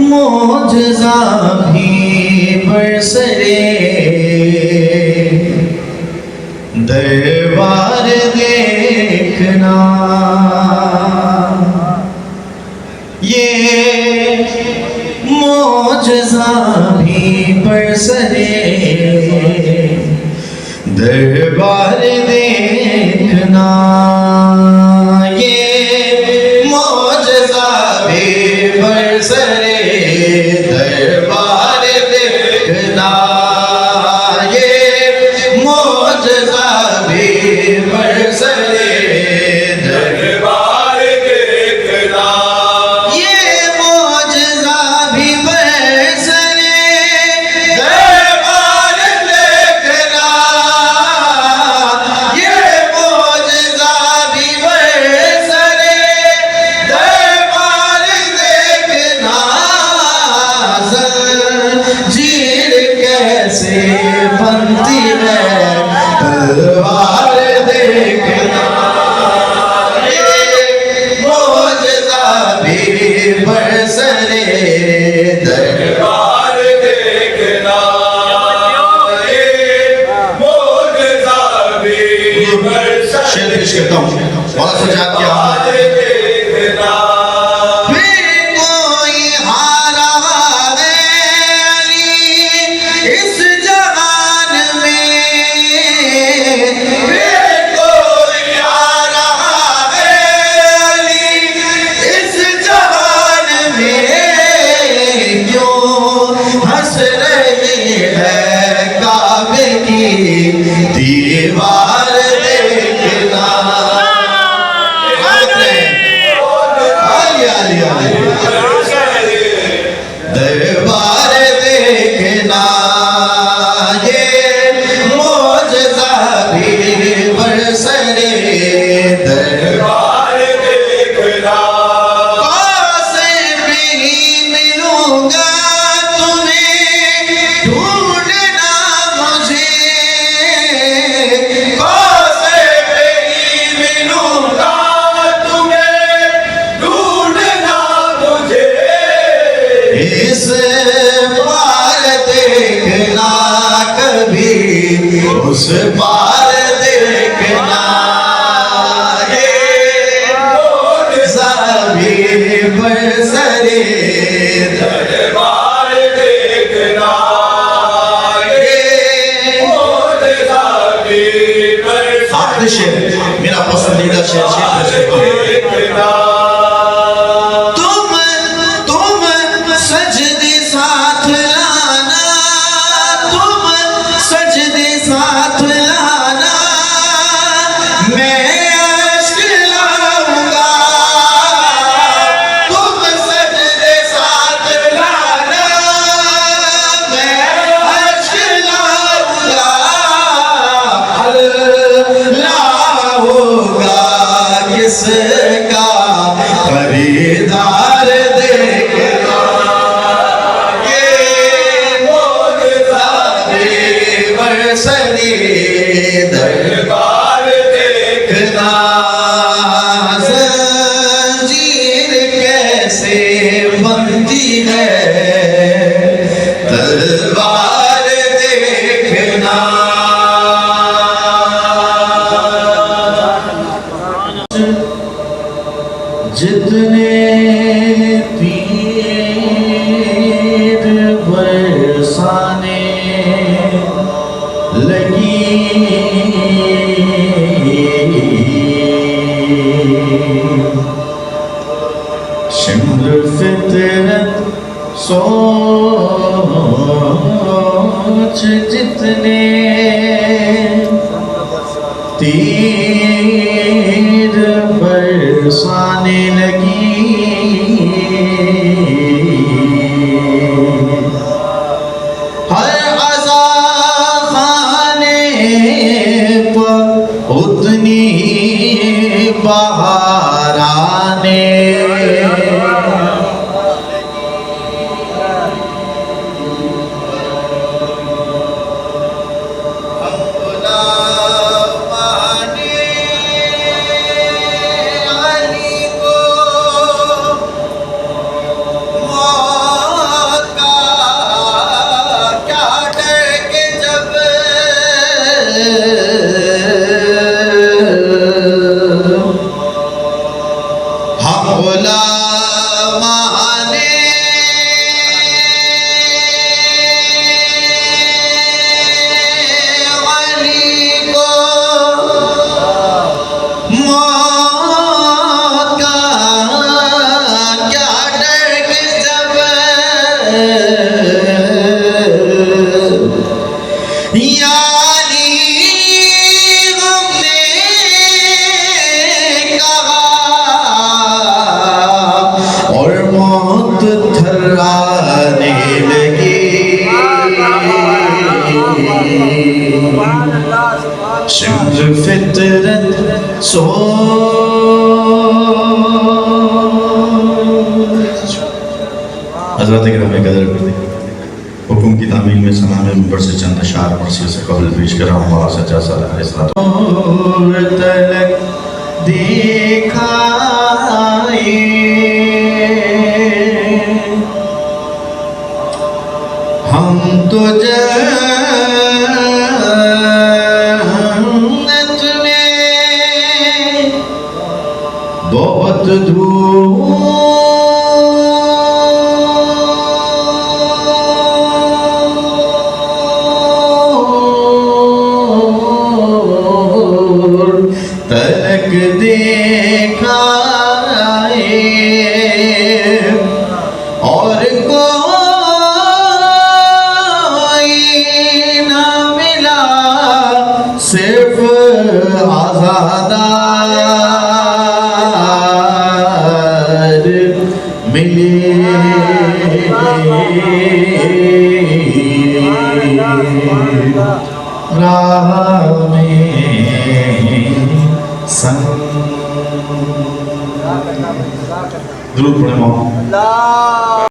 मोजज़ा भी बरसरे दरबार देखना, ये मोजज़ा भी बरसरे दरबार देखना, ये मोजज़ा भी बरसरे दरबार देखना, ये मोजज़ा भी बरसरे दरबार देखना, ये मोजज़ा भी बरसरे दरबार देखना, ये मोजज़ा भी बरसरे दरबार देखना, ज़ंजीर कैसे बनती है तलवार देखना, ये मोजज़ा भी बरसरे दरबार देखना, ये मोजज़ा भी बरसरे। शेर पेश करता हूँ बहुत सजाद किया देखना, फिर कोई हारा है अली इस जहान में, फिर कोई हारा है अली इस जहान में, क्यों हंस रही है काबे की दीवार देखना, दरबार देखना, ये मोजज़ा भी बरसरे दरबार देखना, पासे में ही मिलूंगा तुम्हें ढूंढना मुझे, पासे में ही मिलूंगा तुम्हें ढूंढना मुझे, इस पार देखना कभी उस पार देखना, ये मोजज़ा भी बरसरे दरबार देखना, ये मोजज़ा भी बरसरे। आखिरी शेर मेरा पसंदीदा शेर देखना, सजदे साथ लाना, तुम सजदे साथ लाना, मैं अश्क लाऊंगा, तुम सजदे साथ लाना, मैं अश्क लाऊंगा, अल्लाह होगा किसका खरीदार देखना, बरसरे दरबार देखना, ज़ंजीर कैसे बनती है तलवार देखना, जितने तीर बरसाने लगी, शिम्र फितरत सोच, जितने तीर बरसाने लगी, हर अज़ा खाने पर उतनी बहार आने, शुक्र फितरत सो हजरत गिरामी कदर हुकुम की तामील में सलाम मुंबर से चंद अशार मर्सी से कबल पेश कर रहा हूँ सच्चा तलक दिखाए हम तो जन्नत में बहुत दूर तलक देखाए और कोई ना मिला सिर्फ आज़ादार मिले राह में संग दुरूद पढ़े मौला।